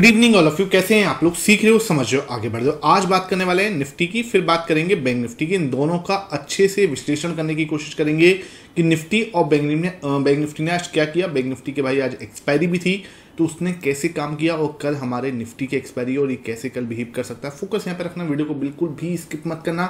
Good evening all of you. कैसे हैं आप लोग? सीख रहे हो, समझ रहे हो, आगे बढ़ रहे हो। आज बात करने वाले हैं निफ्टी की, फिर बात करेंगे बैंक निफ्टी की। इन दोनों का अच्छे से विश्लेषण करने की कोशिश करेंगे कि निफ्टी और बैंक निफ्टी ने आज क्या किया। बैंक निफ्टी के भाई आज एक्सपायरी भी थी, तो उसने कैसे काम किया और कल हमारे निफ्टी की एक्सपायरी और ये कैसे कल बिहेव कर सकता है। फोकस यहाँ पर रखना, वीडियो को बिल्कुल भी स्किप मत करना।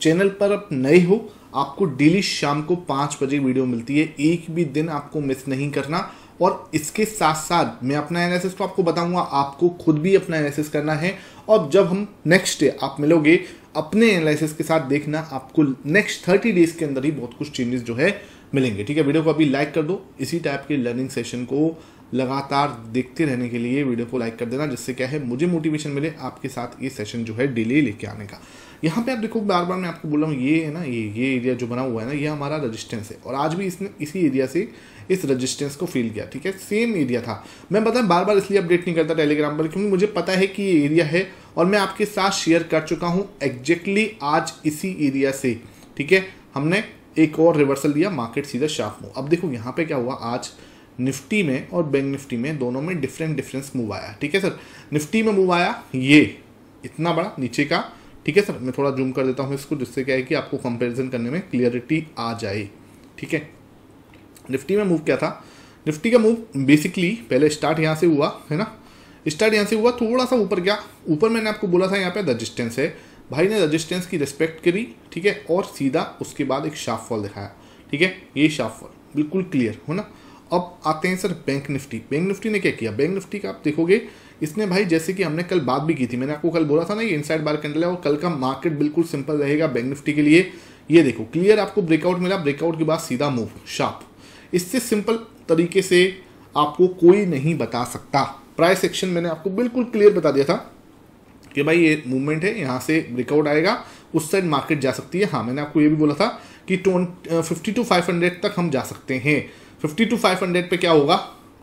चैनल पर आप नए हो, आपको डेली शाम को 5 बजे वीडियो मिलती है, एक भी दिन आपको मिस नहीं करना। और इसके साथ साथ मैं अपना एनालिसिस तो आपको बताऊंगा, आपको खुद भी अपना एनालिसिस करना है। और जब हम नेक्स्ट डे आप मिलोगे अपने एनालिसिस के साथ, देखना आपको नेक्स्ट 30 डेज के अंदर ही बहुत कुछ चेंजेस जो है मिलेंगे। ठीक है, वीडियो को अभी लाइक कर दो। इसी टाइप के लर्निंग सेशन को लगातार देखते रहने के लिए वीडियो को लाइक कर देना, जिससे क्या है मुझे मोटिवेशन मिले आपके साथ ये सेशन जो है डेली लेके आने का। यहाँ पे आप देखो, बार बार मैं आपको बोल रहा हूँ, ये है ना, ये एरिया जो बना हुआ है ना, ये हमारा रेजिस्टेंस है। और आज भी इसने इसी एरिया से इस रेजिस्टेंस को फील किया। ठीक है, सेम एरिया था। मैं पता है बार बार इसलिए अपडेट नहीं करता टेलीग्राम पर, क्योंकि मुझे पता है कि ये एरिया है और मैं आपके साथ शेयर कर चुका हूँ एग्जैक्टली आज इसी एरिया से। ठीक है, हमने एक और रिवर्सल दिया, मार्केट सीधा शार्प मूव। अब देखो यहाँ पे क्या हुआ, आज निफ्टी में और बैंक निफ्टी में दोनों में डिफरेंस मूव आया। ठीक है सर, निफ्टी में मूव आया ये इतना बड़ा नीचे का। ठीक है सर, मैं थोड़ा जूम कर देता हूँ इसको, जिससे क्या है कि आपको कंपैरिजन करने में क्लियरिटी आ जाए। ठीक है, निफ्टी में मूव क्या था, निफ्टी का मूव बेसिकली पहले स्टार्ट यहाँ से हुआ है ना, स्टार्ट यहाँ से हुआ, थोड़ा सा ऊपर गया। ऊपर मैंने आपको बोला था यहाँ पे रेजिस्टेंस है, भाई ने रेजिस्टेंस की रिस्पेक्ट करी। ठीक है, और सीधा उसके बाद एक शार्प फॉल दिखाया। ठीक है, ये शार्प फॉल बिल्कुल क्लियर हो ना। अब आते हैं sir bank Nifty. Bank Nifty ने क्या किया, बैंक निफ्टी का आप देखोगे, इसने भाई जैसे कि हमने कल बात भी की थी, मैंने आपको कल बोला था ना, ये इनसाइड बार कैंडल है और कल का मार्केट बिल्कुल सिंपल रहेगा बैंक निफ्टी के लिए। ये देखो क्लियर आपको ब्रेकआउट मिला, ब्रेकआउट के बाद सीधा मूव शार्प। इससे सिंपल तरीके से आपको कोई नहीं बता सकता। प्राइस एक्शन मैंने आपको बिल्कुल क्लियर बता दिया था कि भाई ये मूवमेंट है, यहाँ से ब्रेकआउट आएगा, उस साइड मार्केट जा सकती है। हाँ, मैंने आपको ये भी बोला था कि 52,500 तक हम जा सकते हैं। 52,500 पे क्या होगा,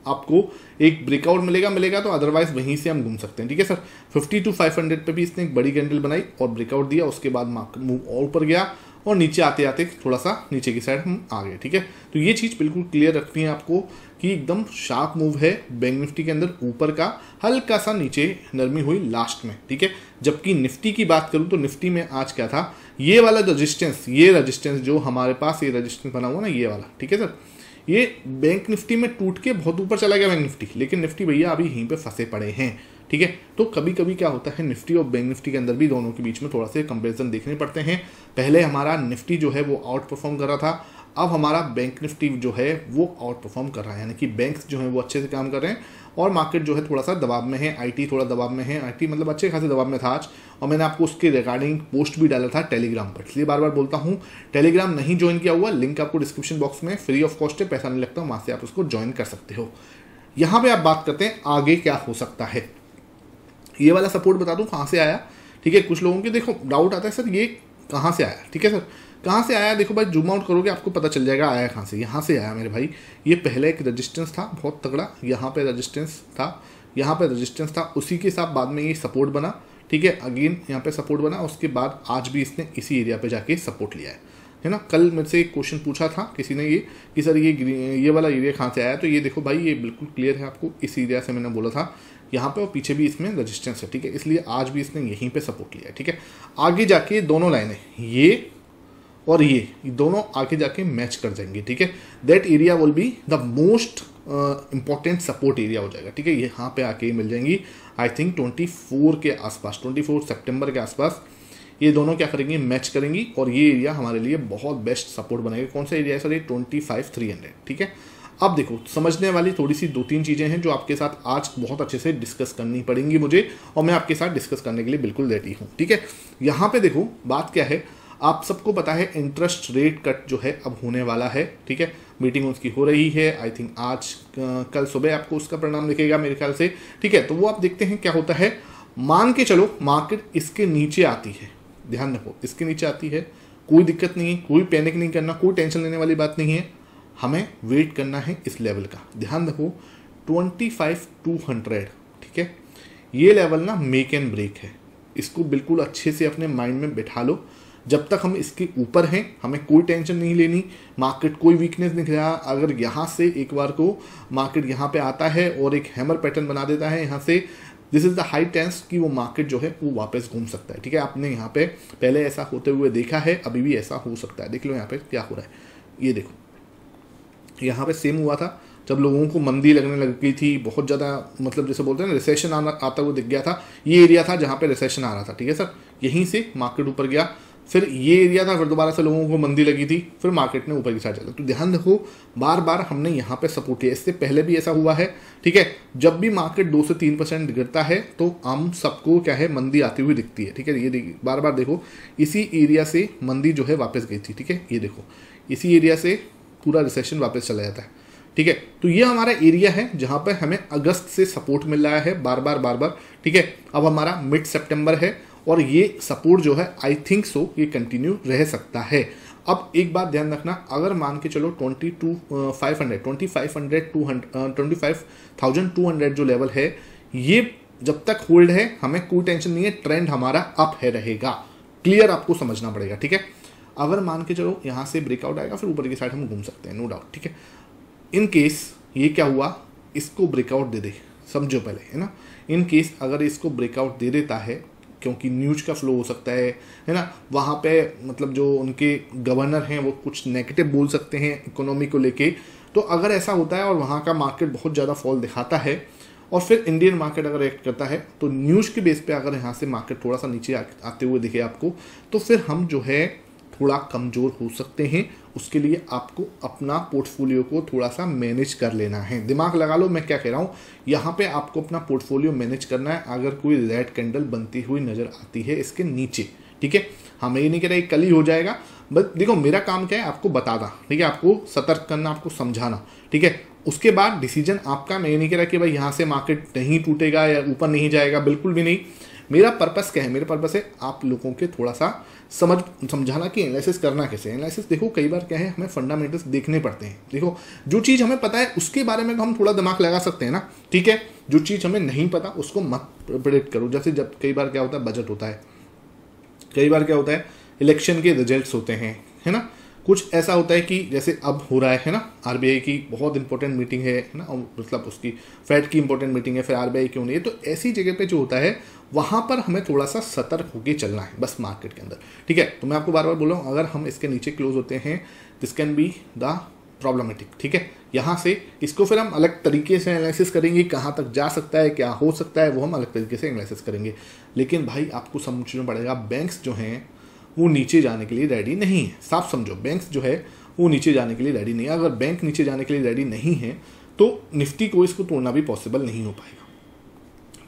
आपको एक ब्रेकआउट मिलेगा तो अदरवाइज वहीं से हम घूम सकते हैं। ठीक है सर, 52,500 पे भी इसने एक बड़ी कैंडल बनाई और ब्रेकआउट दिया, उसके बाद मार्केट मूव और ऊपर गया और नीचे आते आते थोड़ा सा नीचे की साइड हम आ गए। ठीक है, तो ये चीज़ बिल्कुल क्लियर रखनी है आपको कि एकदम शार्प मूव है बैंक निफ्टी के अंदर, ऊपर का हल्का सा नीचे नरमी हुई लास्ट में। ठीक है, जबकि निफ्टी की बात करूं तो निफ्टी में आज क्या था, ये वाला रेजिस्टेंस, ये रेजिस्टेंस जो हमारे पास ये रेजिस्टेंस बना हुआ ना, ये वाला। ठीक है सर, ये बैंक निफ्टी में टूट के बहुत ऊपर चला गया बैंक निफ्टी, लेकिन निफ्टी भैया अभी यहीं पे फंसे पड़े हैं। ठीक है, तो कभी कभी क्या होता है, निफ्टी और बैंक निफ्टी के अंदर भी दोनों के बीच में थोड़ा सा कंपैरिजन देखने पड़ते हैं। पहले हमारा निफ्टी जो है वो आउट परफॉर्म कर रहा था, अब हमारा बैंक निफ्टी जो है वो आउट परफॉर्म कर रहा है, यानी कि बैंक्स जो है वो अच्छे से काम कर रहे हैं और मार्केट जो है थोड़ा सा दबाव में है। आईटी थोड़ा दबाव में है, आईटी मतलब अच्छे खासे दबाव में था आज। और मैंने आपको उसके रिगार्डिंग पोस्ट भी डाला था टेलीग्राम पर, इसलिए बार बार बोलता हूँ, टेलीग्राम नहीं ज्वाइन किया हुआ, लिंक आपको डिस्क्रिप्शन बॉक्स में फ्री ऑफ कॉस्ट है, पैसा नहीं लगता, वहाँ से आप उसको ज्वाइन कर सकते हो। यहाँ पे आप बात करते हैं आगे क्या हो सकता है। ये वाला सपोर्ट बता दूं कहाँ से आया। ठीक है, कुछ लोगों के देखो डाउट आता है सर ये कहाँ से आया। ठीक है सर, कहाँ से आया, देखो भाई जूम आउट करोगे आपको पता चल जाएगा आया कहाँ से। यहाँ से आया मेरे भाई, ये पहले एक रेजिस्टेंस था बहुत तगड़ा, यहाँ पे रेजिस्टेंस था, यहाँ पे रेजिस्टेंस था, उसी के साथ बाद में ये सपोर्ट बना। ठीक है, अगेन यहाँ पे सपोर्ट बना, उसके बाद आज भी इसने इसी एरिया पे जाके सपोर्ट लिया है ना। कल मेरे से एक क्वेश्चन पूछा था किसी ने ये कि सर ये वाला एरिया कहाँ से आया, तो ये देखो भाई ये बिल्कुल क्लियर है आपको, इस एरिया से मैंने बोला था यहाँ पे, और पीछे भी इसमें रेजिस्टेंस है। ठीक है, इसलिए आज भी इसने यहीं पे सपोर्ट लिया है। ठीक है, आगे जाके दोनों लाइनें ये और ये दोनों आगे जाके मैच कर जाएंगे। ठीक है, that area will be the most important support area हो जाएगा। ठीक है, यहाँ पे आके मिल जाएंगी आई थिंक 24 के आसपास, 24 सितंबर के आसपास ये दोनों क्या करेंगी, मैच करेंगी और ये एरिया हमारे लिए बहुत बेस्ट सपोर्ट बनेगा। कौन सा एरिया है सर, ये 25,300। ठीक है, अब देखो समझने वाली थोड़ी सी 2-3 चीज़ें हैं जो आपके साथ आज बहुत अच्छे से डिस्कस करनी पड़ेंगी मुझे, और मैं आपके साथ डिस्कस करने के लिए बिल्कुल रेडी हूँ। ठीक है, यहाँ पे देखो बात क्या है, आप सबको पता है इंटरेस्ट रेट कट जो है अब होने वाला है। ठीक है, मीटिंग उसकी हो रही है, आई थिंक आज कल सुबह आपको उसका परिणाम दिखेगा मेरे ख्याल से। ठीक है, तो वो आप देखते हैं क्या होता है। मान के चलो मार्केट इसके नीचे आती है, ध्यान रखो इसके नीचे आती है, कोई दिक्कत नहीं है, कोई पैनिक नहीं करना, कोई टेंशन लेने वाली बात नहीं है, हमें वेट करना है इस लेवल का। ध्यान रखो 25,200। ठीक है, ये लेवल ना मेक एंड ब्रेक है, इसको बिल्कुल अच्छे से अपने माइंड में बैठा लो। जब तक हम इसके ऊपर हैं हमें कोई टेंशन नहीं लेनी, मार्केट कोई वीकनेस नहीं दिख रहा। अगर यहाँ से एक बार को मार्केट यहाँ पे आता है और एक हैमर पैटर्न बना देता है यहाँ से this is the high chance कि वो मार्केट जो है वो वापस घूम सकता है। ठीक है, आपने यहाँ पे पहले ऐसा होते हुए देखा है, अभी भी ऐसा हो सकता है। देख लो यहाँ पे क्या हो रहा है, ये देखो यहाँ पे सेम हुआ था जब लोगों को मंदी लगने लग गई थी, बहुत ज़्यादा मतलब जैसे बोलते हैं ना रिसेशन आता हुआ दिख गया था, ये एरिया था जहाँ पे रिसेशन आ रहा था। ठीक है सर, यहीं से मार्केट ऊपर गया, फिर ये एरिया था, फिर दोबारा से लोगों को मंदी लगी थी, फिर मार्केट ने ऊपर की साइड चला। तो ध्यान रखो, बार बार हमने यहाँ पे सपोर्ट किया, इससे पहले भी ऐसा हुआ है। ठीक है, जब भी मार्केट 2 से 3% गिरता है तो हम सबको क्या है मंदी आती हुई दिखती है। ठीक है, ये देखिए बार बार देखो, इसी एरिया से मंदी जो है वापस गई थी। ठीक है, ये देखो इसी एरिया से पूरा रिसेशन वापस चला जाता है। ठीक है, तो ये हमारा एरिया है जहां पर हमें अगस्त से सपोर्ट मिल रहा है बार बार। ठीक है, अब हमारा मिड सितंबर है और ये सपोर्ट जो है आई थिंक सो ये कंटिन्यू रह सकता है। अब एक बात ध्यान रखना, अगर मान के चलो 25,200 जो लेवल है, ये जब तक होल्ड है हमें कोई टेंशन नहीं है, ट्रेंड हमारा अप है रहेगा। क्लियर आपको समझना पड़ेगा। ठीक है, अगर मान के चलो यहाँ से ब्रेकआउट आएगा फिर ऊपर की साइड हम घूम सकते हैं, नो डाउट। ठीक है, इन केस ये क्या हुआ, इसको ब्रेकआउट दे दे, समझो पहले है ना। इन केस अगर इसको ब्रेकआउट दे देता है, क्योंकि न्यूज का फ्लो हो सकता है ना, वहाँ पे मतलब जो उनके गवर्नर हैं वो कुछ नेगेटिव बोल सकते हैं इकोनॉमी को लेके। तो अगर ऐसा होता है और वहाँ का मार्केट बहुत ज़्यादा फॉल दिखाता है और फिर इंडियन मार्केट अगर एक्ट करता है, तो न्यूज़ के बेस पे अगर यहाँ से मार्केट थोड़ा सा नीचे आते हुए दिखे आपको, तो फिर हम जो है थोड़ा कमज़ोर हो सकते हैं। उसके लिए आपको अपना पोर्टफोलियो को थोड़ा सा मैनेज कर लेना है। दिमाग लगा लो मैं क्या कह रहा हूँ, यहाँ पे आपको अपना पोर्टफोलियो मैनेज करना है। अगर कोई रेड कैंडल बनती हुई नज़र आती है इसके नीचे, ठीक है, हमें ये नहीं कह रहा कल ही हो जाएगा, बस देखो मेरा काम क्या है, आपको बताना। ठीक है, आपको सतर्क करना, आपको समझाना। ठीक है, उसके बाद डिसीजन आपका। मैं ये नहीं कह रहा कि भाई यहाँ से मार्केट नहीं टूटेगा या ऊपर नहीं जाएगा, बिल्कुल भी नहीं। मेरा पर्पस क्या है, मेरा पर्पस है आप लोगों के थोड़ा सा समझाना कि एनालिसिस करना कैसे। एनालिसिस देखो कई बार क्या है, हमें फंडामेंटल्स देखने पड़ते हैं। देखो जो चीज़ हमें पता है उसके बारे में हम थोड़ा दिमाग लगा सकते हैं ना। ठीक है, जो चीज़ हमें नहीं पता उसको मत प्रेडिक्ट करो। जैसे जब कई बार क्या होता है, बजट होता है, कई बार क्या होता है इलेक्शन के रिजल्ट्स होते हैं, है ना। कुछ ऐसा होता है कि जैसे अब हो रहा है ना, आरबीआई की बहुत इंपॉर्टेंट मीटिंग है ना, मतलब उसकी फेड की इंपॉर्टेंट मीटिंग है, फिर आरबीआई की होनी है। तो ऐसी जगह पे जो होता है वहाँ पर हमें थोड़ा सा सतर्क होकर चलना है बस मार्केट के अंदर। ठीक है, तो मैं आपको बार बार बोल रहा हूँ, अगर हम इसके नीचे क्लोज होते हैं this can be the problematic. ठीक है, यहाँ से इसको फिर हम अलग तरीके से एनालिसिस करेंगे, कहाँ तक जा सकता है, क्या हो सकता है, वो हम अलग तरीके से एनालिसिस करेंगे। लेकिन भाई आपको समझना पड़ेगा, बैंक्स जो हैं वो नीचे जाने के लिए रेडी नहीं है। साफ समझो, बैंक्स जो है वो नीचे जाने के लिए रेडी नहीं है। अगर बैंक नीचे जाने के लिए रेडी नहीं है तो निफ्टी को इसको तोड़ना भी पॉसिबल नहीं हो पाएगा।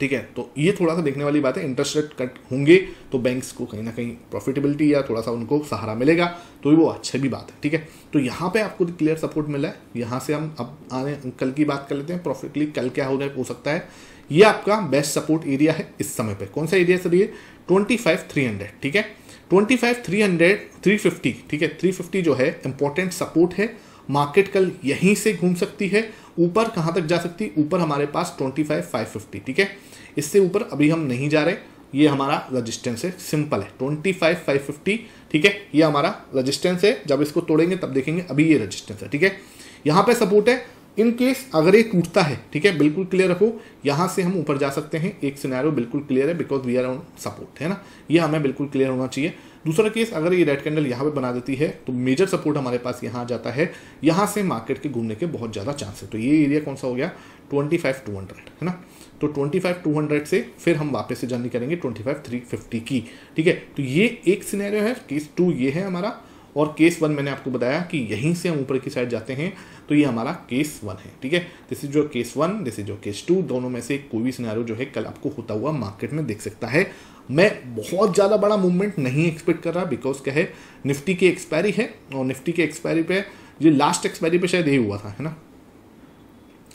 ठीक है, तो ये थोड़ा सा देखने वाली बात है। इंटरेस्ट रेट कट होंगे तो बैंक्स को कहीं ना कहीं प्रॉफिटेबिलिटी या थोड़ा सा उनको सहारा मिलेगा, तो वो अच्छी भी बात है। ठीक है, तो यहाँ पे आपको क्लियर सपोर्ट मिला है। यहाँ से हम अब आने कल की बात कर लेते हैं प्रॉफिटली, कल क्या हो सकता है। ये आपका बेस्ट सपोर्ट एरिया है इस समय पे। कौन सा एरिया सर? ये 25,300। ठीक है, 25,300 350। ठीक है, 350 जो है इंपॉर्टेंट सपोर्ट है। मार्केट कल यहीं से घूम सकती है, ऊपर कहाँ तक जा सकती है, ऊपर हमारे पास 25,550। ठीक है, इससे ऊपर अभी हम नहीं जा रहे, ये हमारा रजिस्टेंस है, सिंपल है 25,550। ठीक है, ये हमारा रजिस्टेंस है, जब इसको तोड़ेंगे तब देखेंगे। अभी ये रजिस्टेंस है। ठीक है, यहाँ पे सपोर्ट है। इन केस अगर ये टूटता है, ठीक है, बिल्कुल क्लियर रखो, यहाँ से हम ऊपर जा सकते हैं। एक सिनेरियो बिल्कुल क्लियर है, because we are on support, है ना, ये हमें बिल्कुल क्लियर होना चाहिए। दूसरा केस, अगर ये रेड कैंडल यहाँ पे बना देती है तो मेजर सपोर्ट हमारे पास यहाँ जाता है, यहाँ से मार्केट के घूमने के बहुत ज़्यादा चांस है। तो ये एरिया कौन सा हो गया? 25,200, है ना। तो 25,200 से फिर हम वापस से जर्नी करेंगे 25,350 की। ठीक है, तो ये एक सिनेरियो है। केस 2 ये है हमारा, और केस 1 मैंने आपको बताया कि यहीं से हम ऊपर की साइड जाते हैं, तो ये हमारा केस 1 है। ठीक है, दिस इज जो केस 1, दिस इज जो केस 2, दोनों में से कोई भी सिनेरियो जो है कल आपको होता हुआ मार्केट में दिख सकता है। मैं बहुत ज़्यादा बड़ा मूवमेंट नहीं एक्सपेक्ट कर रहा, बिकॉज क्या है, निफ्टी की एक्सपायरी है, और निफ्टी की एक्सपायरी पे, ये लास्ट एक्सपायरी पे शायद ये हुआ था, है ना,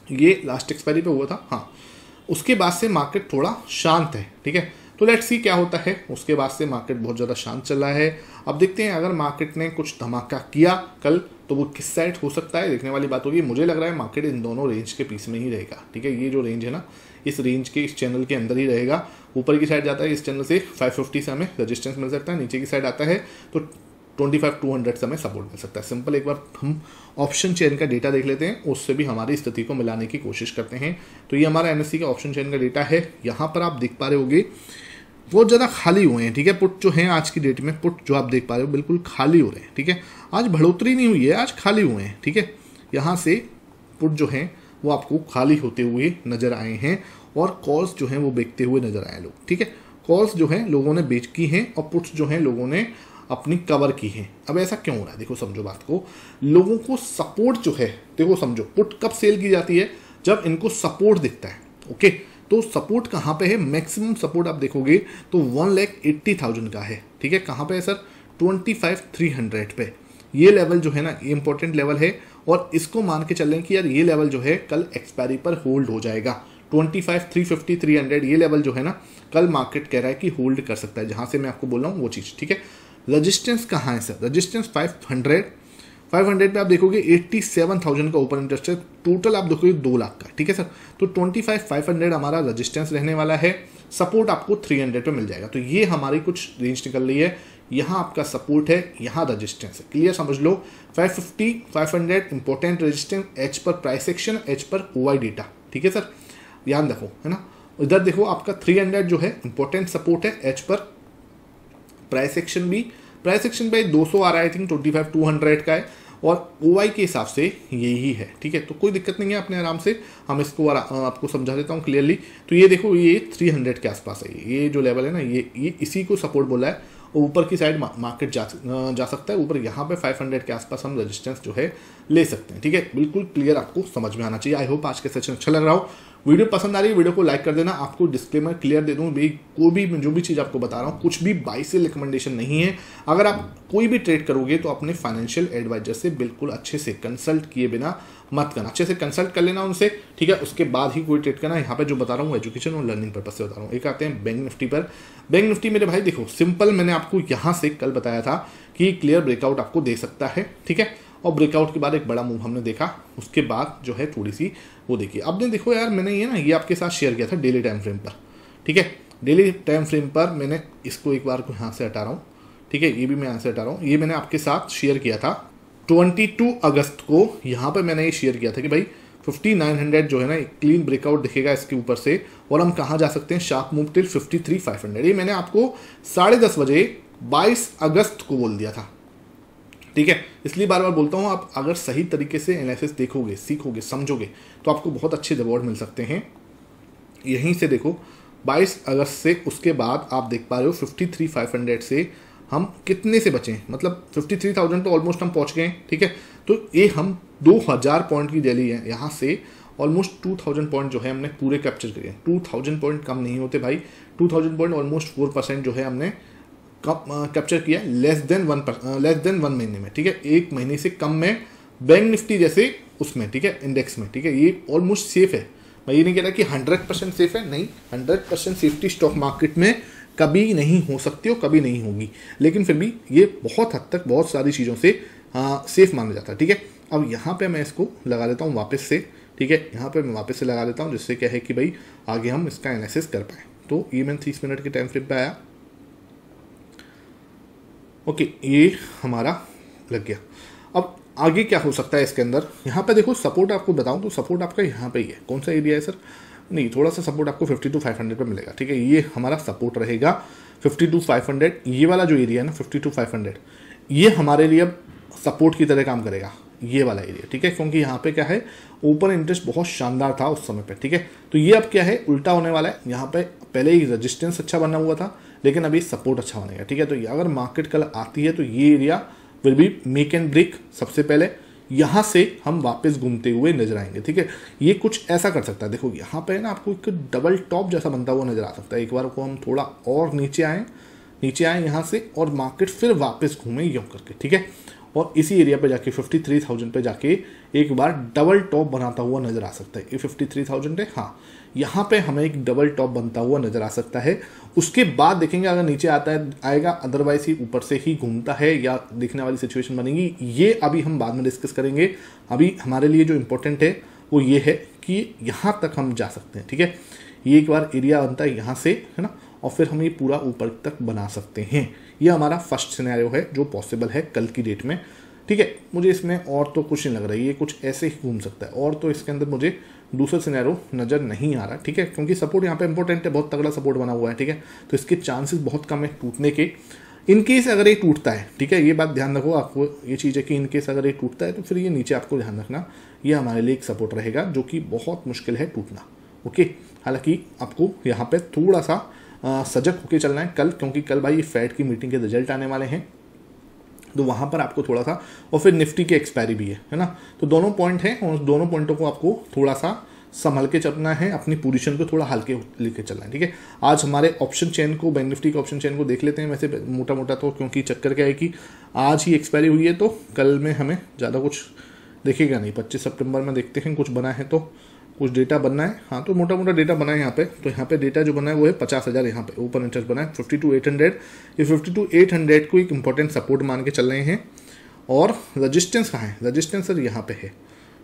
ये लास्ट एक्सपायरी पे हुआ था। हाँ, उसके बाद से मार्केट थोड़ा शांत है। ठीक है, तो लेट्स सी क्या होता है। उसके बाद से मार्केट बहुत ज़्यादा शांत चल रहा है। अब देखते हैं अगर मार्केट ने कुछ धमाका किया कल तो वो किस साइड हो सकता है, देखने वाली बात होगी। मुझे लग रहा है मार्केट इन दोनों रेंज के पीस में ही रहेगा। ठीक है, ये जो रेंज है ना, इस रेंज के, इस चैनल के अंदर ही रहेगा। ऊपर की साइड जाता है इस चैनल से 550 से हमें रजिस्टेंस मिल सकता है, नीचे की साइड आता है तो 25,200 से हमें सपोर्ट मिल सकता है। सिंपल एक बार हम ऑप्शन चेन का डेटा देख लेते हैं, उससे भी हमारी स्थिति को मिलाने की कोशिश करते हैं। तो ये हमारा एनएससी का ऑप्शन चेन का डेटा है। यहाँ पर आप देख पा रहे होंगे बहुत ज़्यादा खाली हुए हैं, ठीक है। पुट जो है आज की डेट में, पुट जो आप देख पा रहे हो बिल्कुल खाली हो रहे हैं, ठीक है। आज बढ़ोतरी नहीं हुई है, आज खाली हुए हैं, ठीक है। यहाँ से पुट जो है वो आपको खाली होते हुए नजर आए हैं और कॉल्स जो हैं वो बेचते हुए नजर आए लोग, ठीक है। कॉल्स जो है लोगों ने बेच की हैं और पुट्स जो हैं लोगों ने अपनी कवर की है। अब ऐसा क्यों हो रहा है, देखो समझो बात को। लोगों को सपोर्ट जो है, देखो समझो, पुट कब सेल की जाती है, जब इनको सपोर्ट दिखता है, ओके। तो सपोर्ट कहाँ पे है, मैक्सिमम सपोर्ट आप देखोगे तो 1,80,000 का है, ठीक है। कहाँ पे है सर, 25,300 पे। ये लेवल जो है ना, ये इंपॉर्टेंट लेवल है और इसको मान के चल रहे हैं कि यार ये लेवल जो है कल एक्सपायरी पर होल्ड हो जाएगा। 25,350, 300 ये लेवल जो है ना, कल मार्केट कह रहा है कि होल्ड कर सकता है, जहां से मैं आपको बोल रहा हूँ वो चीज़, ठीक है। रजिस्टेंस कहाँ है सर, रजिस्टेंस 500 पे आप देखोगे 87,000 का ओपन इंटरेस्ट है, टोटल आप देखोगे 2 लाख का, ठीक है सर। तो 25,500 हमारा रजिस्टेंस रहने वाला है, सपोर्ट आपको 300 पे मिल जाएगा। तो ये हमारी कुछ रेंज निकल रही है, यहाँ आपका सपोर्ट है, यहाँ रजिस्टेंस है, क्लियर समझ लो। 550, 500 इंपॉर्टेंट रेजिस्टेंस, एच पर प्राइस एक्शन, एच पर ओआई डेटा, ठीक है सर, ध्यान रखो, है ना। इधर देखो आपका 300 जो है इंपॉर्टेंट सपोर्ट है, एच पर प्राइस एक्शन भी, प्राइस एक्शन पे 200 आ रहा है, आई थिंक 25,200 का है और ओआई के हिसाब से यही है, ठीक है। तो कोई दिक्कत नहीं है, अपने आराम से हम इसको आपको समझा देता हूँ क्लियरली। तो ये देखो ये 300 के आसपास है, ये जो लेवल है ना, ये इसी को सपोर्ट बोला है और ऊपर की साइड मार्केट जा सकता है ऊपर। यहाँ पे 500 के आसपास हम रेजिस्टेंस जो है ले सकते हैं, ठीक है। बिल्कुल क्लियर आपको समझ में आना चाहिए। आई होप आज के सेशन अच्छा लग रहा हो। वीडियो पसंद आ रही है, वीडियो को लाइक कर देना। आपको डिस्क्लेमर क्लियर दे दूं, कोई भी जो भी चीज़ आपको बता रहा हूँ कुछ भी बाई से रिकमेंडेशन नहीं है। अगर आप कोई भी ट्रेड करोगे तो अपने फाइनेंशियल एडवाइजर से बिल्कुल अच्छे से कंसल्ट किए बिना मत करना, अच्छे से कंसल्ट कर लेना उनसे, ठीक है। उसके बाद ही कोई ट्रेड करना। यहाँ पे जो बता रहा हूँ एजुकेशन और लर्निंग पर्पज से बता रहा हूँ। एक आते हैं बैंक निफ्टी पर। बैंक निफ्टी मेरे भाई देखो सिंपल, मैंने आपको यहाँ से कल बताया था कि क्लियर ब्रेकआउट आपको दे सकता है, ठीक है। और ब्रेकआउट के बाद एक बड़ा मूव हमने देखा, उसके बाद जो है थोड़ी सी वो देखिए। अब ने देखो यार, मैंने ये आपके साथ शेयर किया था डेली टाइम फ्रेम पर, ठीक है। डेली टाइम फ्रेम पर मैंने इसको एक बार को यहाँ से हटा रहा हूँ, ठीक है। ये भी मैं यहाँ से हटा रहा हूँ। ये मैंने आपके साथ शेयर किया था 22 अगस्त को। यहाँ पर मैंने ये शेयर किया था कि भाई 5900 जो है ना, क्लीन ब्रेकआउट दिखेगा इसके ऊपर से और हम कहाँ जा सकते हैं, शार्प मूव टिल 53,500। ये मैंने आपको 10:30 बजे 22 अगस्त को बोल दिया था, ठीक है। इसलिए बार बार बोलता हूँ, आप अगर सही तरीके से एनालिसिस देखोगे, सीखोगे, समझोगे तो आपको बहुत अच्छे रिवॉर्ड मिल सकते हैं। यहीं से देखो 22 अगस्त से उसके बाद आप देख पा रहे हो 53,500 से हम कितने से बचे, मतलब 53,000 तो ऑलमोस्ट हम पहुंच गए, ठीक है। तो ये हम 2000 पॉइंट की रैली है, यहाँ से ऑलमोस्ट 2000 पॉइंट जो है हमने पूरे कैप्चर किए। 2000 पॉइंट कम नहीं होते भाई, 2000 पॉइंट ऑलमोस्ट 4% जो है हमने कैप्चर किया, लेस देन 1 महीने में, ठीक है। 1 महीने से कम में बैंक निफ्टी जैसे उसमें, ठीक है, इंडेक्स में, ठीक है। ये ऑलमोस्ट सेफ है। मैं ये नहीं कह रहा कि 100% सेफ है, नहीं, 100% सेफ्टी स्टॉक मार्केट में कभी नहीं हो सकती और कभी नहीं होगी, लेकिन फिर भी ये बहुत हद तक बहुत सारी चीज़ों से सेफ माना जाता है, ठीक है। अब यहाँ पे मैं इसको लगा देता हूँ वापस से, ठीक है। यहाँ पे मैं वापस से लगा देता हूँ, जिससे क्या है कि भाई आगे हम इसका एनालिसिस कर पाए। तो ये मैंने 30 मिनट के टाइम फ्रेम पे आया, ओके, ये हमारा लग गया। अब आगे क्या हो सकता है इसके अंदर, यहाँ पे देखो सपोर्ट आपको बताऊँ तो सपोर्ट आपका यहाँ पे ही है। कौन सा एरिया है सर, नहीं, थोड़ा सा सपोर्ट आपको 52,500 पे मिलेगा, ठीक है। ये हमारा सपोर्ट रहेगा 52,500। ये वाला जो एरिया है ना 52,500, ये हमारे लिए अब सपोर्ट की तरह काम करेगा, ये वाला एरिया, ठीक है। क्योंकि यहाँ पे क्या है, ओपन इंटरेस्ट बहुत शानदार था उस समय पे, ठीक है। तो ये अब क्या है, उल्टा होने वाला है। यहाँ पे पहले ही रेजिस्टेंस अच्छा बना हुआ था, लेकिन अभी सपोर्ट अच्छा बनेगा, ठीक है। तो अगर मार्केट कल आती है तो ये area will be make and break. सबसे पहले यहाँ से हम वापस घूमते हुए नजर आएंगे, ठीक है। ये कुछ ऐसा कर सकता है, देखो यहाँ पे ना आपको एक डबल टॉप जैसा बनता हुआ नजर आ सकता है। एक बार को हम थोड़ा और नीचे आए यहाँ से और मार्केट फिर वापस घूमे यूँ करके, ठीक है। और इसी एरिया पे जाके 53,000 पे जाके एक बार डबल टॉप बनाता हुआ नजर आ सकता है। ये 53,000 है, हाँ, यहाँ पे हमें एक डबल टॉप बनता हुआ नजर आ सकता है। उसके बाद देखेंगे अगर नीचे आता है आएगा, अदरवाइज ही ऊपर से ही घूमता है या दिखने वाली सिचुएशन बनेगी, ये अभी हम बाद में डिस्कस करेंगे। अभी हमारे लिए जो इम्पोर्टेंट है वो ये है कि यहाँ तक हम जा सकते हैं, ठीक है। ये एक बार एरिया बनता है यहाँ से, है ना, और फिर हम ये पूरा ऊपर तक बना सकते हैं। ये हमारा फर्स्ट सिनेरियो है जो पॉसिबल है कल की डेट में, ठीक है। मुझे इसमें और तो कुछ नहीं लग रहा है, ये कुछ ऐसे ही घूम सकता है, और तो इसके अंदर मुझे दूसरा सिनेरियो नज़र नहीं आ रहा, ठीक है, क्योंकि सपोर्ट यहाँ पे इंपॉर्टेंट है, बहुत तगड़ा सपोर्ट बना हुआ है, ठीक है। तो इसके चांसेस बहुत कम है टूटने के। इन केस अगर ये टूटता है, ठीक है, ये बात ध्यान रखो, आपको ये चीज़ है कि इन केस अगर ये टूटता है तो फिर ये नीचे आपको ध्यान रखना, ये हमारे लिए एक सपोर्ट रहेगा जो कि बहुत मुश्किल है टूटना, ओके। हालांकि आपको यहाँ पे थोड़ा सा सजग होकर चलना है कल, क्योंकि कल भाई फेड की मीटिंग के रिजल्ट आने वाले हैं, तो वहाँ पर आपको थोड़ा सा, और फिर निफ्टी की एक्सपायरी भी है ना, तो दोनों पॉइंट हैं और उस दोनों पॉइंटों को आपको थोड़ा सा संभल के चलना है, अपनी पोजीशन को थोड़ा हल्के लेके चलना है, ठीक है। आज हमारे ऑप्शन चेन को, बैंक निफ्टी के ऑप्शन चेन को देख लेते हैं वैसे मोटा मोटा, तो क्योंकि चक्कर क्या है कि आज ही एक्सपायरी हुई है तो कल में हमें ज़्यादा कुछ देखेगा नहीं। 25 सितंबर में देखते हैं कुछ बना है तो, कुछ डेटा बनना है, हाँ तो मोटा मोटा डेटा बना है यहाँ पे। तो यहाँ पे डेटा जो बना है वो है 50,000, यहाँ पे ओपन इंटरेस्ट बना है 52,800। ये 52,800 को एक इंपॉर्टेंट सपोर्ट मान के चल रहे हैं। और रजिस्टेंस कहाँ है? रजिस्टेंस सर यहाँ पे है,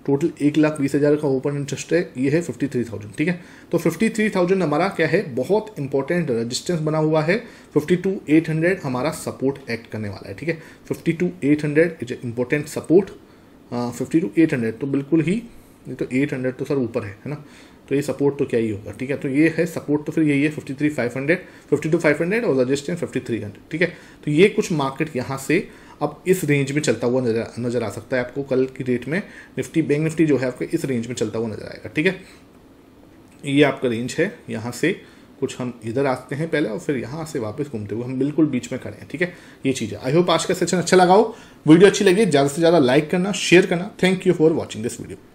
टोटल 1,20,000 का ओपन इंटरेस्ट है, ये है 53,000, ठीक है। तो 53,000 हमारा क्या है, बहुत इंपॉर्टेंट रजिस्टेंस बना हुआ है। 52,800 हमारा सपोर्ट एक्ट करने वाला है, ठीक है। 52,800 इज इंपॉर्टेंट सपोर्ट। 52,800 तो बिल्कुल ही, ये तो 800 तो सर ऊपर है ना, तो ये सपोर्ट तो क्या ही होगा, ठीक है। तो ये है सपोर्ट, तो फिर यही है 53,500, 52,500 और रजिस्टेंस 5300, ठीक है। तो ये कुछ मार्केट यहाँ से अब इस रेंज में चलता हुआ नजर आ सकता है आपको कल की डेट में। निफ्टी, बैंक निफ्टी जो है आपको इस रेंज में चलता हुआ नजर आएगा, ठीक है। ये आपका रेंज है, यहाँ से कुछ हम इधर आते हैं पहले और फिर यहाँ से वापस घूमते हुए हम बिल्कुल बीच में खड़े हैं, ठीक है। ये चीज़ है। आई होप आज का सेशन अच्छा लगा हो, वीडियो अच्छी लगी ज़्यादा से ज़्यादा लाइक करना, शेयर करना। Thank you for watching this video.